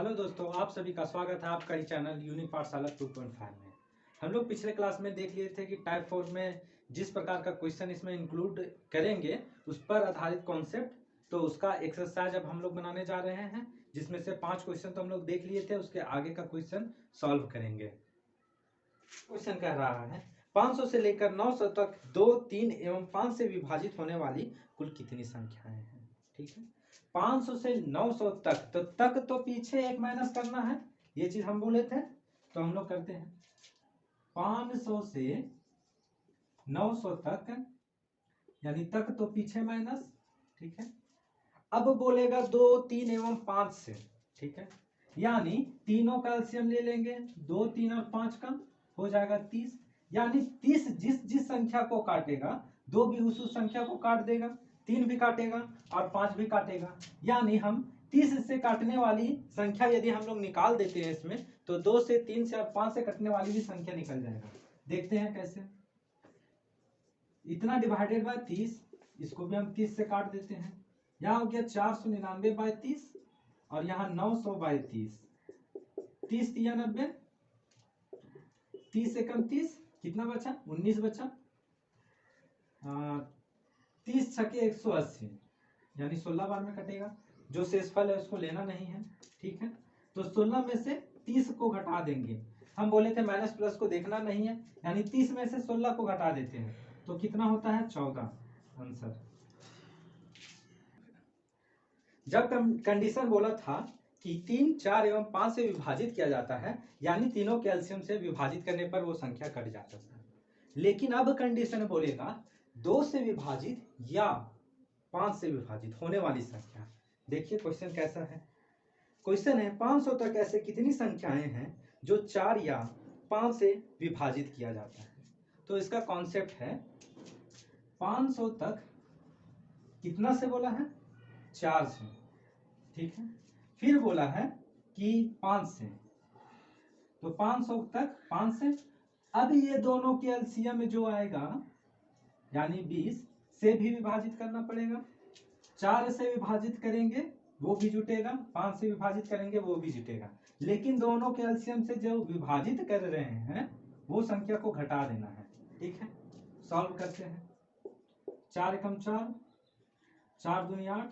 Hello दोस्तों, आप सभी का स्वागत है आपका ही चैनल यूनि पाठशाला 2.5 में। हम लोग पिछले क्लास में देख लिए थे कि टाइप 4 में जिस प्रकार का क्वेश्चन इसमें इंक्लूड करेंगे उस पर आधारित कॉन्सेप्ट, तो उसका एक्सरसाइज अब हम लोग बनाने जा रहे हैं, जिसमें से 5 क्वेश्चन तो हम लोग देख लिए थे, उसके आगे का क्वेश्चन सॉल्व करेंगे। क्वेश्चन कह रहा है 500 से लेकर 900 तक 2, 3 एवं 5 से विभाजित होने वाली कुल कितनी संख्याएं हैं। ठीक है, 500 से 900 तक, तो तक तो पीछे एक माइनस करना है, ये चीज हम बोले थे, तो हम लोग करते हैं 500 से 900 तक, यानी तक तो पीछे माइनस। ठीक है, अब बोलेगा 2, 3 एवं 5 से। ठीक है, यानी तीनों का एलसीएम ले लेंगे, 2, 3 और 5 का हो जाएगा 30, यानी 30 जिस संख्या को काटेगा 2 भी उस संख्या को काट देगा, 3 भी काटेगा और 5 भी काटेगा, यानी हम 30 से काटने वाली संख्या यदि हम लोग निकाल देते हैं इसमें, तो 2 से 3 से और 5 से कटने वाली भी संख्या निकल जाएगा। देखते हैं कैसे। इतना डिवाइडेड बाय 30, इसको भी हम 30 से काट देते हैं। यहाँ हो गया 499 बाय 30 और यहाँ 900 बाय 30, 30 या 90, 30 से कम 30, कितना बचा? 19 बचा। 30 छके 180, यानी 16 बार में कटेगा। जो शेषफल है उसको लेना नहीं है। ठीक है, तो 16 में से 30 को घटा देंगे। हम बोले थे माइनस प्लस को देखना नहीं है, यानी 30 में से 16 को घटा देते हैं, तो कितना होता है? 14 आंसर। जब कंडीशन बोला था कि 3, 4 एवं 5 से विभाजित किया जाता है, यानी तीनों के एलसीएम से विभाजित करने पर वो संख्या कट जाता है, लेकिन अब कंडीशन बोलेगा 2 से विभाजित या 5 से विभाजित होने वाली संख्या। देखिए क्वेश्चन कैसा है। क्वेश्चन है 500 तक ऐसे कितनी संख्याएं हैं जो 4 या 5 से विभाजित किया जाता है। तो इसका कॉन्सेप्ट है 500 तक कितना से बोला है? 4 से। ठीक है, फिर बोला है कि 5 से, तो 500 तक 5 से। अब ये दोनों के एलसीएम में जो आएगा, यानी 20 से भी विभाजित करना पड़ेगा। 4 से विभाजित करेंगे वो भी जुटेगा, 5 से विभाजित करेंगे वो भी जुटेगा, लेकिन दोनों के एलसीएम से जो विभाजित कर रहे हैं वो संख्या को घटा देना है। ठीक है, सॉल्व करते हैं। 4 एकम 4, 4 दूनी 8,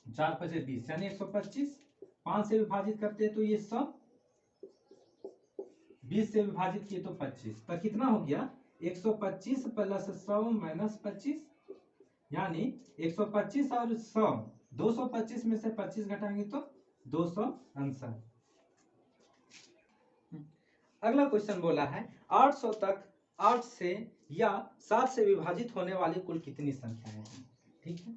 4 पचे 20, यानी 125। 5 से विभाजित करते हैं तो ये 100, 20 से विभाजित किए तो 25, तो कितना हो गया? 125 प्लस 100 माइनस 25, यानी 125 और 100, 225 में से 25 घटाएंगे तो 200 आंसर। अगला क्वेश्चन बोला है 800 तक 8 से या 7 से विभाजित होने वाली कुल कितनी संख्याएं हैं। ठीक है,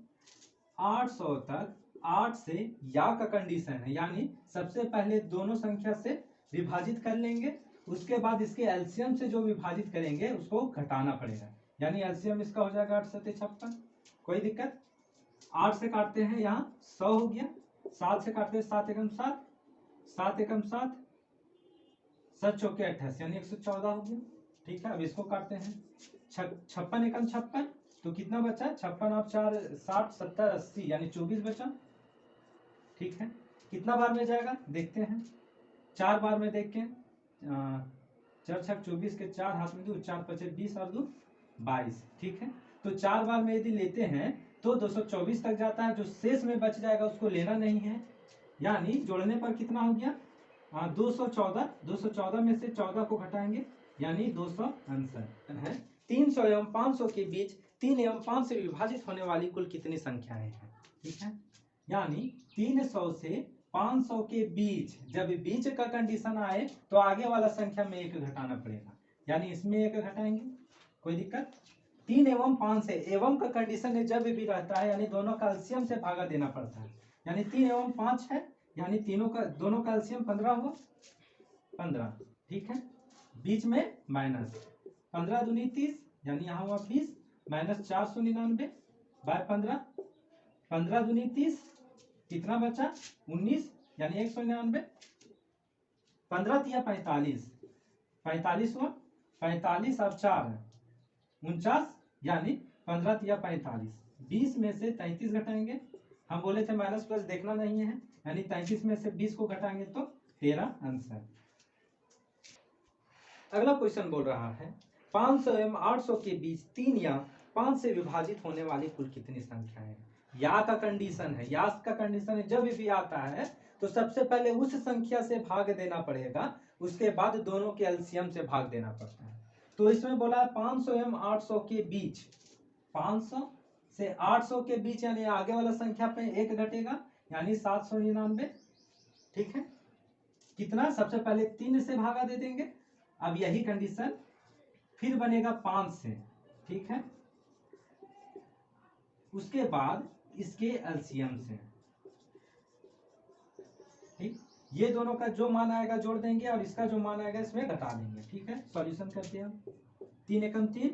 800 तक 8 से या का कंडीशन है, यानी सबसे पहले दोनों संख्या से विभाजित कर लेंगे, उसके बाद इसके एलसीएम से जो विभाजित करेंगे उसको घटाना पड़ेगा, यानी एलसीएम इसका हो जाएगा 8 7 56। कोई दिक्कत? 8 से काटते हैं, यहाँ 100 हो गया। 7 से काटते हैं 7 एकम 7, 7 एकम 7, 7 चौके 28, यानी 114 हो गया। ठीक है, अब इसको काटते हैं 56 एकम 56, तो कितना बचा? 56 और 4 60, 70, 80, यानी 24 बचा। ठीक है, कितना बार में जाएगा देखते हैं। 4 बार में देख के 4 छक 24 के 4 हाथ में दो, 4 पचे 20 और 2 22। ठीक है, तो 4 बार में यदि लेते हैं तो 224 तक जाता है, जो शेष में बच जाएगा उसको लेना नहीं है, यानी जोड़ने पर कितना हो गया? 214। 214 में से 14 को घटाएंगे, यानी 200 आंसर है। 300 एवं 500 के बीच 3 एवं 5 से विभाजित होने वाली कुल कितनी संख्याएं हैं। ठीक है, यानी 300 से 500 के बीच, जब बीच का कंडीशन आए तो आगे वाला संख्या में 1 घटाना पड़ेगा, यानी इसमें 1 घटाएंगे। कोई दिक्कत? 3 एवं 5 से, एवं का कंडीशन जब भी रहता है यानी दोनों का एलसीएम से भागा देना पड़ता है, यानी 3 एवं 5 है, यानी दोनों का एलसीएम 15 हुआ, 15। ठीक है, बीच में माइनस 15 दूनी 30, यानी यहाँ हुआ 20 माइनस 499 बाय 15, 15 दूनी 30, कितना बचा? 19, यानी 199। 15 तिया 45, 45 हुआ, 45 और 4 49, यानी 15 तिया 45। 20 में से 33 घटाएंगे, हम बोले थे माइनस प्लस देखना नहीं है, यानी 33 में से 20 को घटाएंगे तो 13 आंसर। अगला क्वेश्चन बोल रहा है 500 एवं 800 के बीच 3 या 5 से विभाजित होने वाली कुल कितनी संख्याएं हैं। या का कंडीशन है, या का कंडीशन है, जब भी आता है तो सबसे पहले उस संख्या से भाग देना पड़ेगा, उसके बाद दोनों के एलसीएम से भाग देना पड़ता है। तो इसमें बोला है 500 एवं 800 के बीच, 500 से 800 के बीच यानी आगे वाला संख्या पे एक घटेगा यानी 799। ठीक है, कितना, सबसे पहले 3 से भागा दे देंगे, अब यही कंडीशन फिर बनेगा 5 से। ठीक है, उसके बाद इसके एलसीएम से। ठीक, ये दोनों का जो मान आएगा जोड़ देंगे और इसका जो मान आएगा इसमें घटा देंगे। ठीक है, सॉल्यूशन करते हैं हम। 3 एकम 3,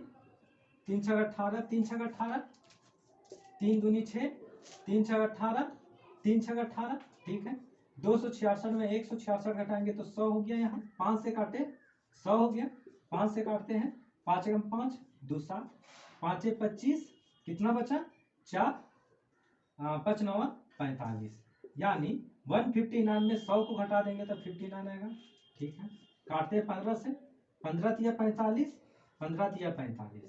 3 छग 18, 3 छग 18, 3 दूनी 6, 3 छग 18, 3 छग 18। ठीक है, 266 में 166 घटाएंगे तो 100 हो गया। यहाँ 5 से काटे 100 हो गया, 5 से काटते हैं, 5 एकम 5, 2 7, 5 25, कितना बचा 4, 5 9 45, यानी 159 में 100 को घटा देंगे तो 59 आएगा। ठीक है, काटते हैं 15 से, 15 तिया 45, 15 तिया 45,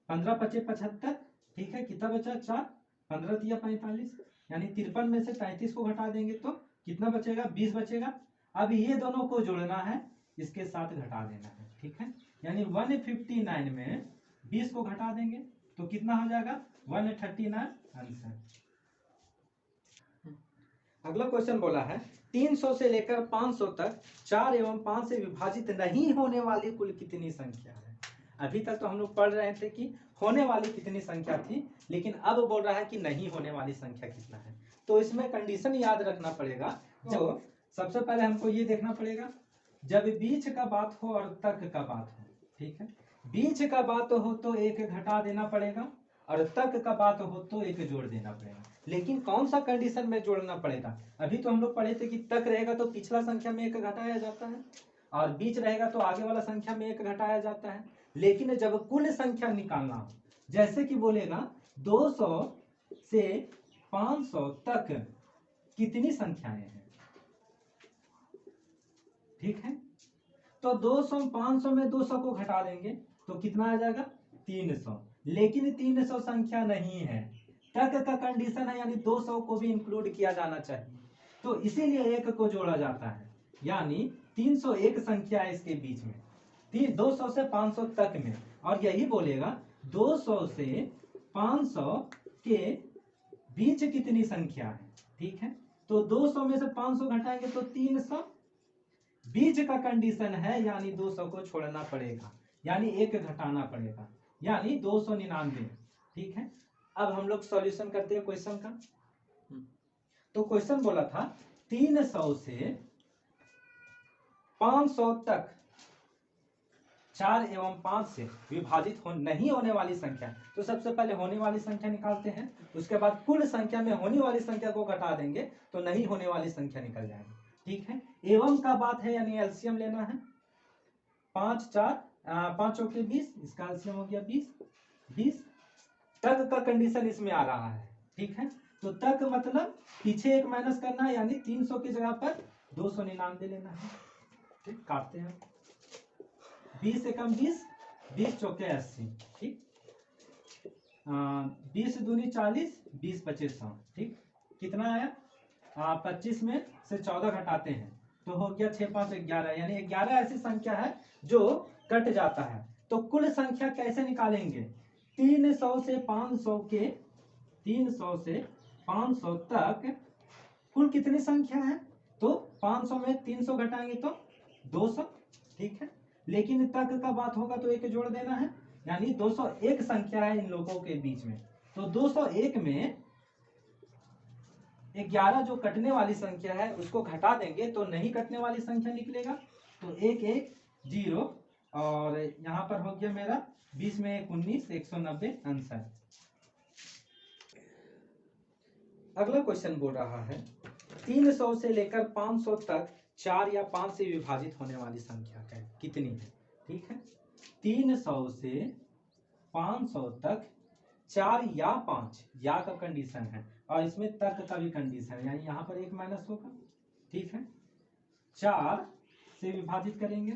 15 पचे 75। ठीक है, कितना बचा 4, 15 तिया 45, यानी 53 में से 33 को घटा देंगे तो कितना बचेगा 20 बचेगा। अब ये दोनों को जोड़ना है, इसके साथ घटा देना है। ठीक है, यानी 159 में 20 को घटा देंगे तो कितना हो जाएगा 139 आंसर। अगला क्वेश्चन बोला है 300 से लेकर 500 तक 4 एवं 5 से विभाजित नहीं होने वाली कुल कितनी संख्या है। अभी तक तो हम लोग पढ़ रहे थे कि होने वाली कितनी संख्या थी, लेकिन अब बोल रहा है कि नहीं होने वाली संख्या कितना है। तो इसमें कंडीशन याद रखना पड़ेगा। जो सबसे पहले हमको ये देखना पड़ेगा, जब बीच का बात हो और तक का बात हो। ठीक है, बीच का बात हो तो एक घटा देना पड़ेगा और तक का बात हो तो एक जोड़ देना पड़ेगा। लेकिन कौन सा कंडीशन में जोड़ना पड़ेगा, अभी तो हम लोग पढ़े थे कि तक रहेगा तो पिछला संख्या में एक घटाया जाता है और बीच रहेगा तो आगे वाला संख्या में एक घटाया जाता है। लेकिन जब कुल संख्या निकालना हो, जैसे कि बोलेगा 200 से 500 तक कितनी संख्याएं हैं। ठीक है, तो 200 500 में 200 को घटा देंगे तो कितना आ जाएगा 300, लेकिन 300 संख्या नहीं है, तक का कंडीशन है, यानी 200 को भी इंक्लूड किया जाना चाहिए, तो इसीलिए एक को जोड़ा जाता है, यानी 301 संख्या है इसके बीच में, 200 से 500 तक में। और यही बोलेगा 200 से 500 के बीच कितनी संख्या है। ठीक है, तो 200 में से 500 घटाएंगे तो 300, बीच का कंडीशन है यानी 200 को छोड़ना पड़ेगा, यानी एक घटाना पड़ेगा, यानी 299। ठीक है, अब हम लोग सॉल्यूशन करते हैं क्वेश्चन का। तो क्वेश्चन बोला था 300 से 500 तक 4 एवं 5 से विभाजित नहीं होने वाली संख्या। तो सबसे पहले होने वाली संख्या निकालते हैं, उसके बाद कुल संख्या में होने वाली संख्या को घटा देंगे तो नहीं होने वाली संख्या निकल जाएगी। ठीक है, एवं का बात है यानी एलसीएम लेना है, 5 4 5 चौके 20, इसका एलसीएम हो गया 20 20। तक का कंडीशन इसमें आ रहा है। ठीक है, तो तक मतलब पीछे एक माइनस करना है, यानी 300 की जगह पर 299 लेना है। ठीक, काटते हैं, 20 एकम 20, 20 चौके 80। ठीक, 20 दूनी 40, 20 पच्चीस 100। ठीक, कितना आया 25 में से 14 घटाते हैं तो हो गया 6 5 11, यानी 11 ऐसी संख्या है जो कट जाता है। तो कुल संख्या कैसे निकालेंगे, 300 से 500 के 300 से 500 तक कुल कितनी संख्या है, तो 500 में 300 घटाएंगे तो 200। ठीक है, लेकिन तक का बात होगा तो एक जोड़ देना है, यानी 201 संख्या है इन लोगों के बीच में। तो 201 में 11 जो कटने वाली संख्या है उसको घटा देंगे तो नहीं कटने वाली संख्या निकलेगा, तो 1 1 0 और यहाँ पर हो गया मेरा 20 में 1 19, 190 आंसर। अगला क्वेश्चन बोल रहा है 300 से लेकर 500 तक 4 या 5 से विभाजित होने वाली संख्या है कितनी है। ठीक है, 300 से 500 तक 4 या 5, या का कंडीशन है, और इसमें तर्क का भी कंडीशन है, यानी यहाँ पर एक माइनस होगा। ठीक है, 4 से विभाजित करेंगे,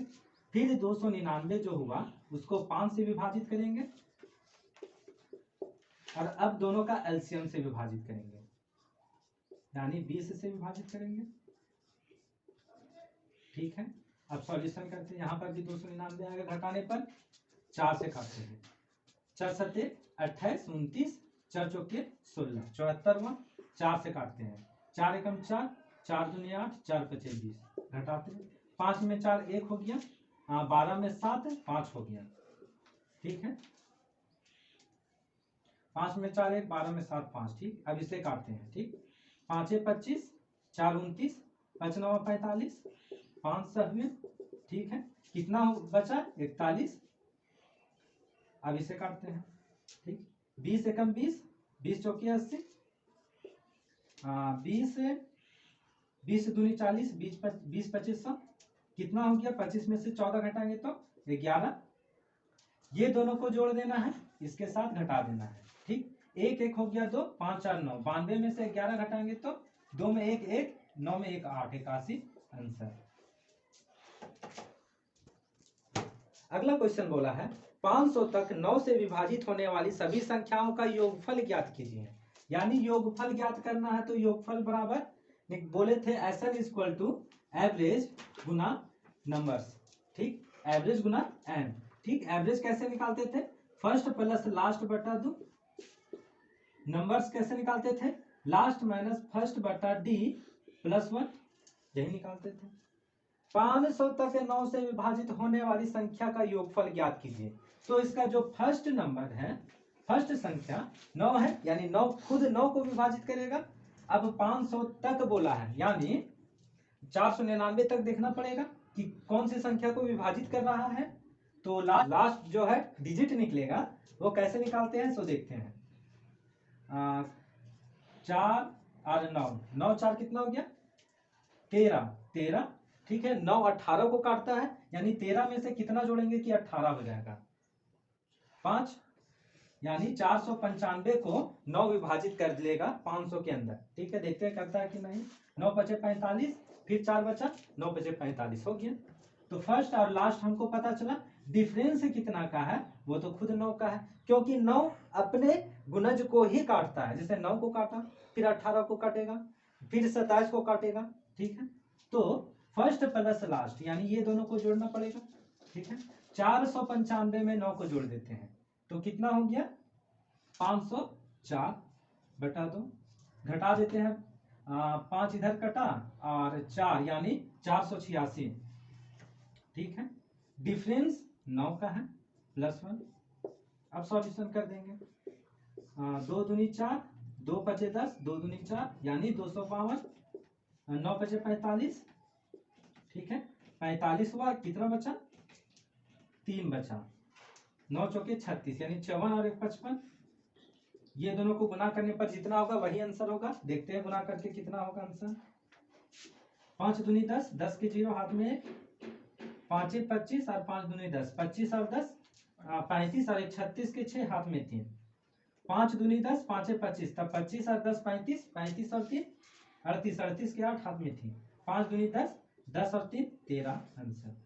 फिर 299 जो हुआ उसको 5 से विभाजित करेंगे, और अब दोनों का एलसीएम से विभाजित करेंगे, यानी 20 से विभाजित करेंगे। ठीक है, अब सॉल्यूशन करते हैं। यहाँ पर भी 299 आएगा, घटाने पर 4 से काटते हैं, 4 सत्ते 28, 29, 4 चौके 16, 74वां 4 से काटते हैं, 4 एकम 4, 4 दूनी 8, 4 पचे 20, घटाते हैं, 5 में 4 1 हो गया, 12 में 7 5 हो गया। ठीक है, 5 में 4 1, 12 में 7 5। ठीक, अब इसे काटते हैं। ठीक, 5 25, 4 29, 5 9 45, 5 7। ठीक है, कितना बचा 41। अब इसे काटते हैं। ठीक, 20 एकम 20, 20 चौकी 80, 20 दूनी 40, 20 25 100, कितना हो गया, 25 में से 14 घटाएंगे तो 11। ये दोनों को जोड़ देना है, इसके साथ घटा देना है। ठीक, 1 1 हो गया 2, 5 4 9, 92 में से 11 घटाएंगे तो 2 में 1 1, 9 में 1 8, 81 आंसर। अगला क्वेश्चन बोला है 500 तक 9 से विभाजित होने वाली सभी संख्याओं का योगफल ज्ञात कीजिए। यानी योगफल ज्ञात करना है तो योगफल बराबर बोले थे SN इक्वल टू एवरेज गुना नंबर्स। ठीक, एवरेज गुना n। ठीक, एवरेज कैसे निकालते थे, फर्स्ट प्लस लास्ट बटा 2। नंबर्स कैसे निकालते थे, लास्ट माइनस फर्स्ट बटा d प्लस 1, यही निकालते थे। 500 तक 9 से विभाजित होने वाली संख्या का योगफल ज्ञात कीजिए। तो इसका जो फर्स्ट नंबर है, फर्स्ट संख्या 9 है, यानी 9 खुद 9 को विभाजित करेगा। अब 500 तक बोला है, यानी 499 तक देखना पड़ेगा कि कौन सी संख्या को विभाजित कर रहा है। तो लास्ट जो है डिजिट निकलेगा, वो कैसे निकालते हैं सो देखते हैं। 4 और 9, 9 4 कितना हो गया 13। ठीक है, 9 18 को काटता है, यानी 13 में से कितना जोड़ेंगे कि 18 हो जाएगा 5, यानी 495 को 9 विभाजित कर लेगा 500 के अंदर। ठीक है, देखते हैं करता है कि नहीं। 9 पचे 45, फिर 4 बचा, 9 पचे 45 हो गया। तो फर्स्ट और लास्ट हमको पता चला। डिफरेंस कितना का है, वो तो खुद 9 का है, क्योंकि 9 अपने गुणज को ही काटता है। जैसे 9 को काटा, फिर 18 को काटेगा, फिर 27 को काटेगा। ठीक है, तो फर्स्ट प्लस लास्ट, यानी ये दोनों को जोड़ना पड़ेगा। ठीक है, 495 में 9 को जोड़ देते हैं तो कितना हो गया 504 बटा 2, घटा देते हैं 5 इधर कटा और 4, यानी 486। ठीक है, डिफरेंस 9 का है प्लस 1। अब सॉल्यूशन कर देंगे। 2 दूनी 4, 2 पचे 10, 2 दूनी 4, यानी 252, 9 पचे 45। ठीक है, 45 हुआ, कितना बचा 3 बचा, 9 चौके 36, यानी 54 और 1 55। ये दोनों को गुना करने पर जितना होगा वही आंसर होगा। देखते हैं गुना करके कितना होगा आंसर। 5 दूनी 10, 10 के 0 हाथ में 1, 5 25 और 5 दूनी 10, 25 और 10 35 और 1 36 के 6 हाथ में 3, 5 दूनी 10, 5 25, तब 25 और 10 35, 35 और 3 38, 38 के 8 हाथ में 3, 5 दूनी 10, 10 और 3 13 आंसर।